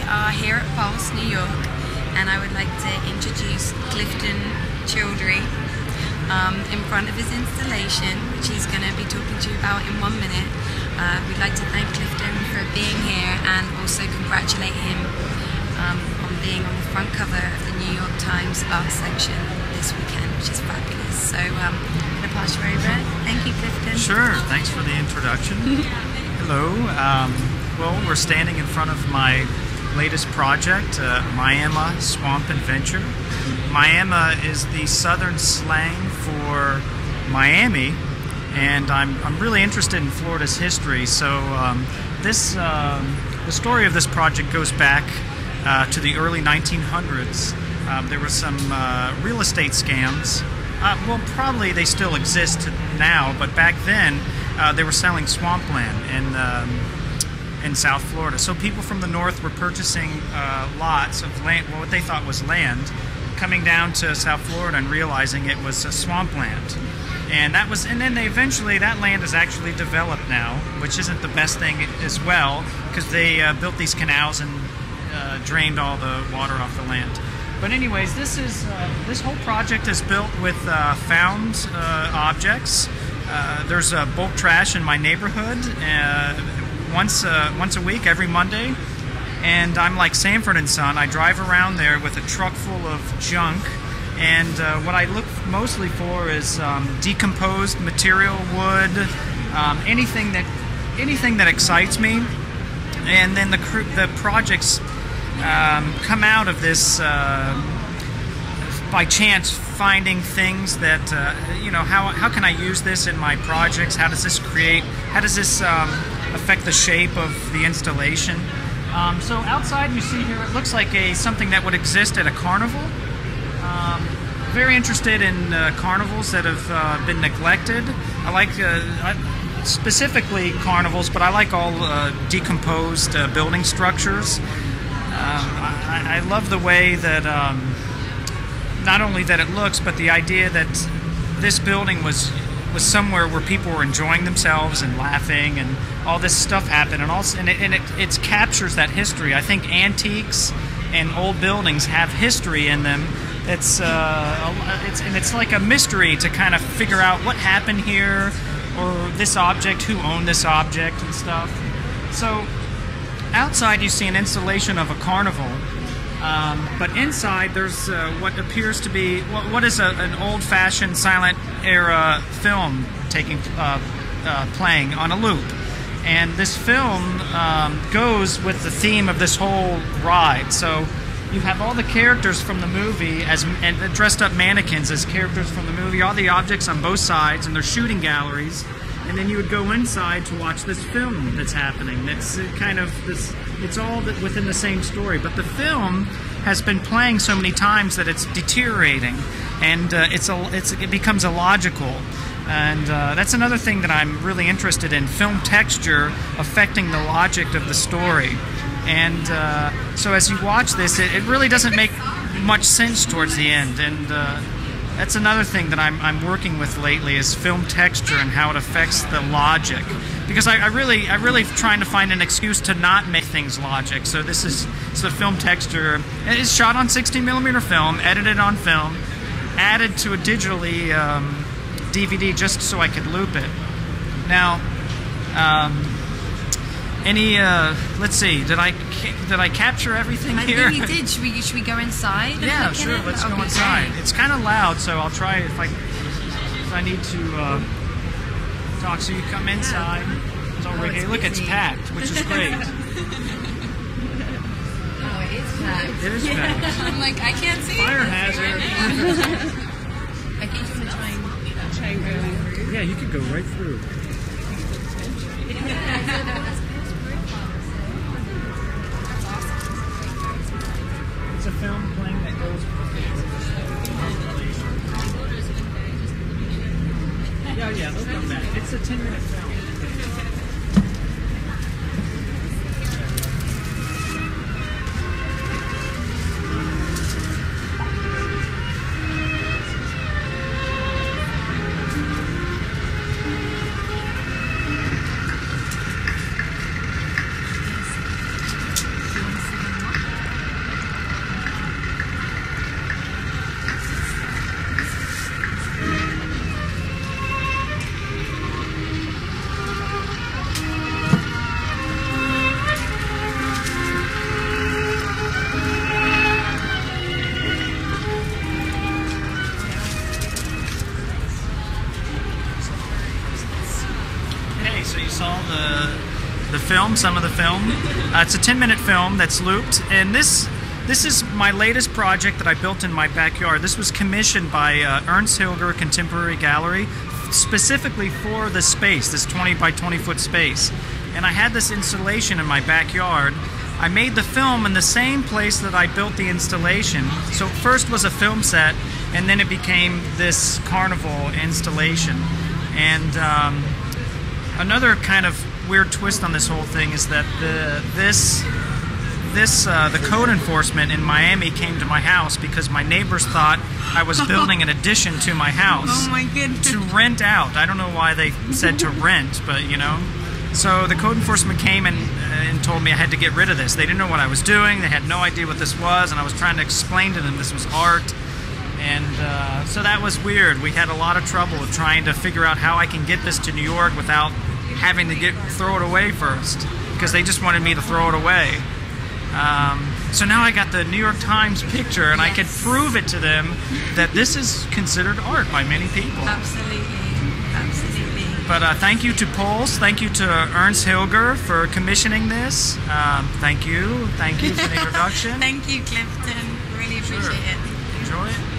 are here at Pulse, New York, and I would like to introduce Clifton Childree in front of his installation, which he's going to be talking to you about in 1 minute. We'd like to thank Clifton for being here and also congratulate him on being on the front cover of the New York Times art section this weekend, which is fabulous. So I'm going to pass you over. Thank you, Clifton. Sure, thanks for the introduction. Hello. Well, we're standing in front of my latest project, Miamuh Swamp Adventure. Miamuh is the southern slang for Miami, and I'm really interested in Florida's history. So the story of this project goes back to the early 1900s. There were some real estate scams. Well, probably they still exist now, but back then they were selling swampland in South Florida. So people from the north were purchasing lots of land, well, what they thought was land, coming down to South Florida and realizing it was a swampland. And then eventually that land is actually developed now, which isn't the best thing as well, because they built these canals and drained all the water off the land. But anyways, this whole project is built with found objects. There's bulk trash in my neighborhood once a week, every Monday, and I'm like Sanford and Son. I drive around there with a truck full of junk, and what I look mostly for is decomposed material, wood, anything that excites me, and then the projects come out of this by chance, finding things that how can I use this in my projects? How does this affect the shape of the installation? So outside you see here, it looks like something that would exist at a carnival. Very interested in carnivals that have been neglected. I like specifically carnivals, but I like all decomposed building structures. I love the way that not only that it looks, but the idea that this building was somewhere where people were enjoying themselves and laughing, and all this stuff happened, and it captures that history. I think antiques and old buildings have history in them. It's like a mystery to kind of figure out what happened here, or this object, who owned this object and stuff. So outside you see an installation of a carnival, but inside there's what appears to be what is an old-fashioned silent era film playing on a loop. And this film goes with the theme of this whole ride. So you have all the characters from the movie and dressed up mannequins as characters from the movie, all the objects on both sides, and they're shooting galleries. And then you would go inside to watch this film that's happening. It's kind of this. It's all within the same story, but the film has been playing so many times that it's deteriorating, and it becomes illogical. And that's another thing that I'm really interested in: film texture affecting the logic of the story. And so as you watch this, it really doesn't make much sense towards the end. And that's another thing that I'm working with lately, is film texture and how it affects the logic. Because I really trying to find an excuse to not make things logic. So this is the film texture. It's shot on 16mm film, edited on film, added to a digitally DVD just so I could loop it. Now, let's see, did I capture everything here? I think you did. Should we go inside? Yeah, sure. Let's go inside. Great. It's kind of loud, so I'll try if I need to talk. So you come inside. It's already. Hey, look, it's packed, which is great. Oh, it is packed. It is packed. I'm like, I can't see. Fire hazard. I think you can try and go through. Yeah, you could go right through. It's a film playing that goes. Yeah, they'll come back. It's a 10-minute film. you saw the film, some of the film. It's a 10-minute film that's looped, and this is my latest project that I built in my backyard. This was commissioned by Ernst Hilger Contemporary Gallery, specifically for this space, this 20 by 20 foot space. And I had this installation in my backyard. I made the film in the same place that I built the installation. So first was a film set, and then it became this carnival installation. And another kind of weird twist on this whole thing is that the code enforcement in Miami came to my house because my neighbors thought I was building an addition to my house. Oh my goodness. To rent out. I don't know why they said to rent, but you know. So the code enforcement came and told me I had to get rid of this. They didn't know what I was doing. They had no idea what this was, and I was trying to explain to them this was art. And so that was weird. We had a lot of trouble with trying to figure out how I can get this to New York without having to throw it away first, because they just wanted me to throw it away. So now I got the New York Times picture, and I could prove it to them that this is considered art by many people. Absolutely, absolutely. But thank you to Pols, thank you to Ernst Hilger for commissioning this. Thank you for the introduction. Thank you, Clifton. Really appreciate it. Enjoy it.